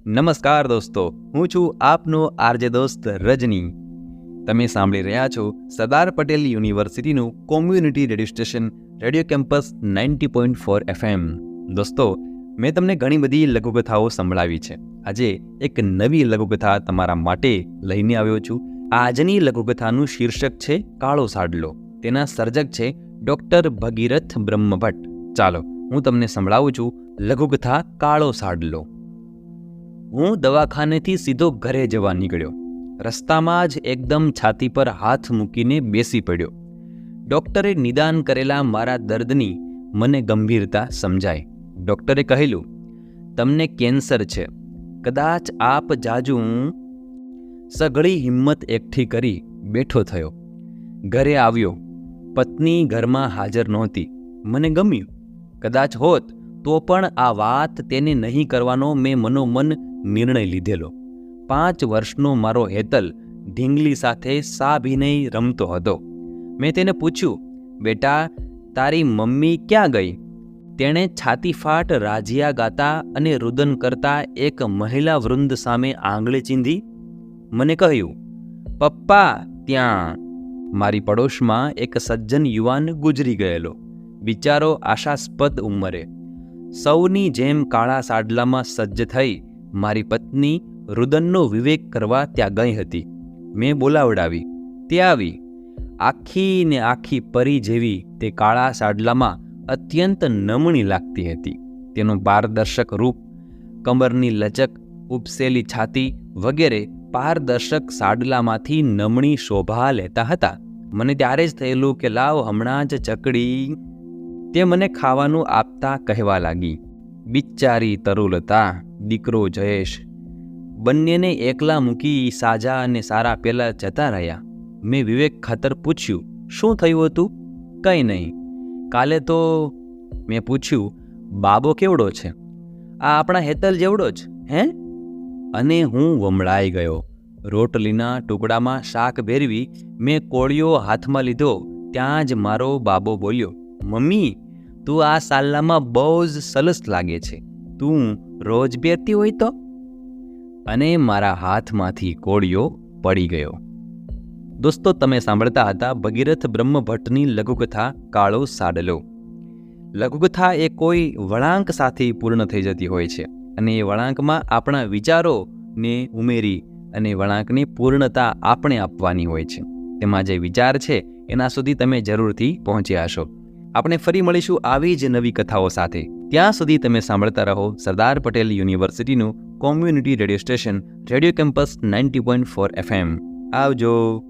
નમસ્કાર દોસ્તો, હું છું આપનો આરજે દોસ્ત રજની. તમે સાંભળી રહ્યા છો સરદાર પટેલ યુનિવર્સિટીનું community radio station radio campus 90.4 FM. દોસ્તો, મેં તમને ઘણી બધી લઘુકથાઓ સંભળાવી છે. આજે એક નવી લઘુકથા તમારા માટે લઈને આવ્યો છું. આજની લઘુકથાનું શીર્ષક છે કાળો સાડલો. તેના સર્જક છે ડૉક્ટર ભગીરથ બ્રહ્મભટ્ટ. ચાલો હું તમને સંભળાવું છું લઘુકથા કાળો સાડલો. હું દવાખાનેથી સીધો ઘરે જવા નીકળ્યો. રસ્તામાં જ એકદમ છાતી પર હાથ મૂકીને બેસી પડ્યો. ડૉક્ટરે નિદાન કરેલા મારા દર્દની મને ગંભીરતા સમજાય. ડૉક્ટરે કહેલું, તમને કેન્સર છે. કદાચ આપ જાજુ. સઘળી હિંમત એકઠી કરી બેઠો થયો. ઘરે આવ્યો. પત્ની ઘરમાં હાજર નહોતી. મને ગમ્યું. કદાચ હોત તો પણ આ વાત તેને નહીં કરવાનો મેં મનોમન નિર્ણય લીધેલો. 5 વર્ષનો મારો હેતલ ઢીંગલી સાથે સાભીને રમતો હતો. મેં તેને પૂછ્યું, બેટા, તારી મમ્મી ક્યાં ગઈ? તેણે છાતીફાટ રાજીયા ગાતા અને રુદન કરતા એક મહિલા વૃંદ સામે આંગળી ચીંધી. મને કહ્યું, પપ્પા ત્યાં. મારી પડોશમાં એક સજ્જન યુવાન ગુજરી ગયેલો. બિચારો આશાસ્પદ ઉંમરે. સૌની જેમ કાળા સાડલામાં સજ્જ થઈ મારી પત્ની રુદનનો વિવેક કરવા ત્યાં ગઈ હતી. મેં બોલાવડાવી. તે આવી. આખી ને આખી પરી જેવી તે કાળા સાડલામાં અત્યંત નમણી લાગતી હતી. તેનું પારદર્શક રૂપ, કમરની લચક, ઉપસેલી છાતી વગેરે પારદર્શક સાડલામાંથી નમણી શોભા લેતા હતા. મને ત્યારે જ થયેલું કે લાવ હમણાં જ ચકડી. તે મને ખાવાનું આપતા કહેવા લાગી, બિચારી તરુલતા, દીકરો જયેશ, બંનેને એકલા મૂકી સાજા અને સારા પેલા જતા રહ્યા. મેં વિવેક ખાતર પૂછ્યું, શું થયું હતું? કંઈ નહીં. કાલે તો. મેં પૂછ્યું, બાબો કેવડો છે? આ આપણા હેતલ જેવડો જ, હે? અને હું વમળાઈ ગયો. રોટલીના ટુકડામાં શાક ભેરવી મેં કોળિયો હાથમાં લીધો. ત્યાં જ મારો બાબો બોલ્યો, મમ્મી, તું આ સાલ્લામાં બહુ જ સરસ લાગે છે. તું રોજ પહેરતી હોય તો? અને મારા હાથમાંથી કોળિયો પડી ગયો. દોસ્તો, તમે સાંભળતા હતા ભગીરથ બ્રહ્મભટ્ટની લઘુકથા કાળો સાડલો. લઘુકથા એ કોઈ વળાંક સાથે પૂર્ણ થઈ જતી હોય છે અને એ વળાંકમાં આપણા વિચારોને ઉમેરી અને વળાંકની પૂર્ણતા આપણે આપવાની હોય છે. તેમાં જે વિચાર છે એના સુધી તમે જરૂરથી પહોંચ્યા હશો. આપણે ફરી મળીશું આવી જ નવી કથાઓ સાથે. ત્યાં સુધી તમે સાંભળતા રહો સરદાર પટેલ યુનિવર્સિટીનું community radio station radio campus 90.4 FM. આવજો.